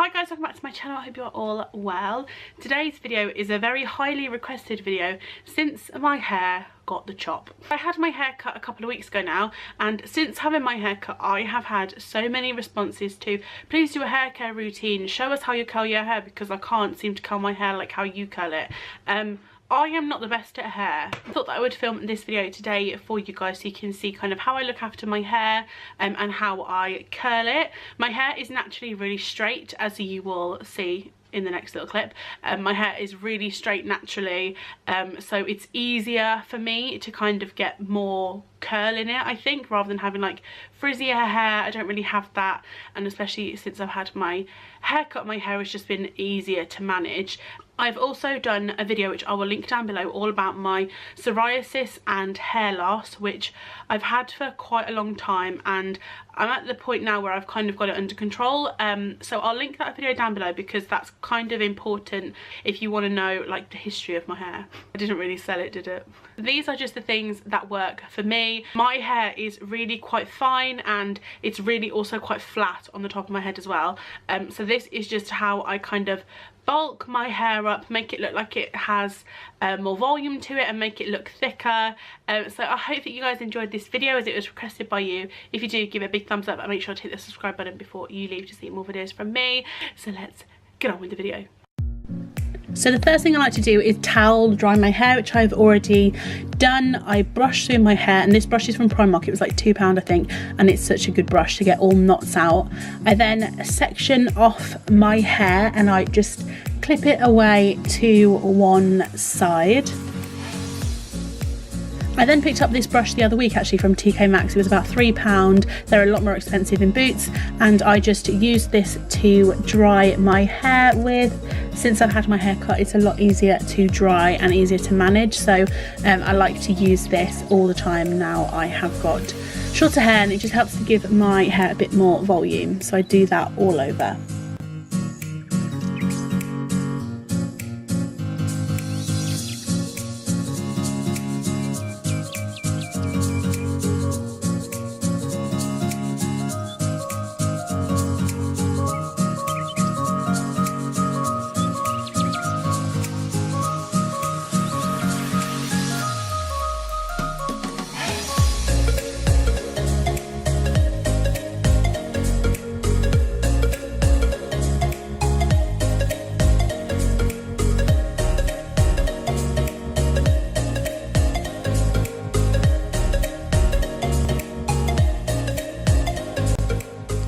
Hi guys, welcome back to my channel. I hope you're all well. Today's video is a very highly requested video since my hair got the chop. I had my hair cut a couple of weeks ago now, and since having my hair cut I have had so many responses to please do a hair care routine, show us how you curl your hair because I can't seem to curl my hair like how you curl it. I am not the best at hair. I thought that I would film this video today for you guys so you can see kind of how I look after my hair and how I curl it. My hair is naturally really straight, as you will see in the next little clip. My hair is really straight naturally, so it's easier for me to kind of get more curl in it, I think, rather than having like frizzier hair. I don't really have that, and especially since I've had my hair cut, my hair has just been easier to manage. I've also done a video which I will link down below all about my psoriasis and hair loss, which I've had for quite a long time, and I'm at the point now where I've kind of got it under control. So I'll link that video down below because that's kind of important if you want to know like the history of my hair. I didn't really sell it, did it? These are just the things that work for me. My hair is really quite fine and it's really also quite flat on the top of my head as well. So this is just how I kind of bulk my hair up, make it look like it has more volume to it and make it look thicker. So I hope that you guys enjoyed this video as it was requested by you. If you do, give it a big thumbs up and make sure to hit the subscribe button before you leave to see more videos from me. So let's get on with the video. So the first thing I like to do is towel dry my hair, which I've already done. I brush through my hair, and this brush is from Primark. It was like £2 I think, and it's such a good brush to get all knots out. I then section off my hair and I just clip it away to one side. I then picked up this brush the other week actually from TK Maxx. It was about £3. They're a lot more expensive in Boots, and I just used this to dry my hair with. Since I've had my hair cut, it's a lot easier to dry and easier to manage, so I like to use this all the time now I have got shorter hair, and it just helps to give my hair a bit more volume, so I do that all over.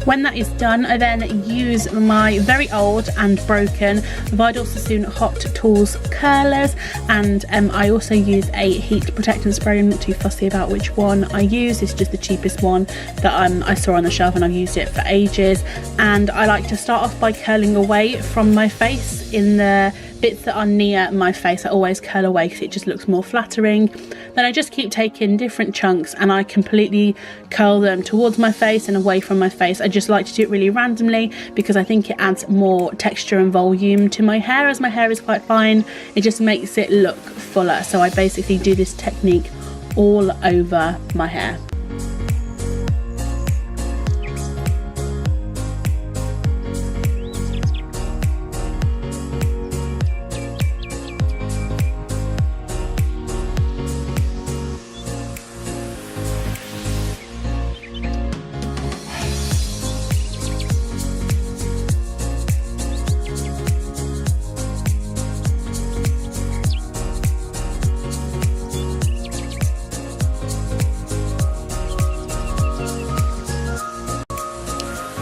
When that is done, I then use my very old and broken Vidal Sassoon Hot Tools curlers, and I also use a heat protectant spray. I'm not too fussy about which one I use. It's just the cheapest one that I saw on the shelf, and I've used it for ages. And I like to start off by curling away from my face. In the bits that are near my face, I always curl away because it just looks more flattering. Then I just keep taking different chunks and I completely curl them towards my face and away from my face. I just like to do it really randomly because I think it adds more texture and volume to my hair. As my hair is quite fine, it just makes it look fuller. So I basically do this technique all over my hair.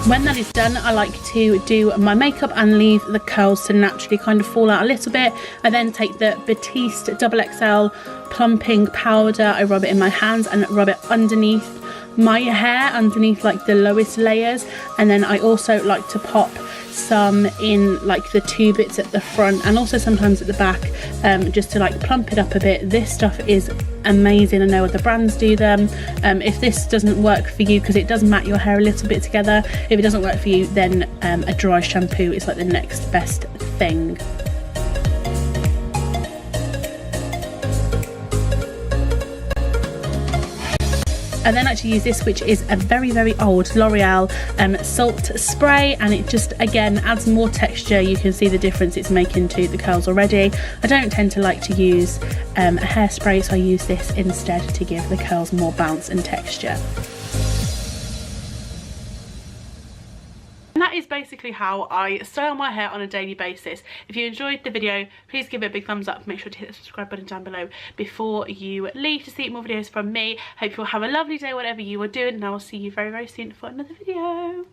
When that is done, I like to do my makeup and leave the curls to naturally kind of fall out a little bit. I then take the Batiste XXL plumping powder, I rub it in my hands and rub it underneath my hair, underneath like the lowest layers, and then I also like to pop some in like the two bits at the front and also sometimes at the back, just to like plump it up a bit. This stuff is amazing. I know other brands do them. If this doesn't work for you, because it does mat your hair a little bit together, if it doesn't work for you, then a dry shampoo is like the next best thing. And then I actually use this, which is a very, very old L'Oreal salt spray, and it just again adds more texture. You can see the difference it's making to the curls already. I don't tend to like to use a hairspray, so I use this instead to give the curls more bounce and texture. And that is basically how I style my hair on a daily basis. If you enjoyed the video, please give it a big thumbs up. Make sure to hit the subscribe button down below before you leave to see more videos from me. Hope you'll have a lovely day whatever you are doing, and I will see you very, very soon for another video.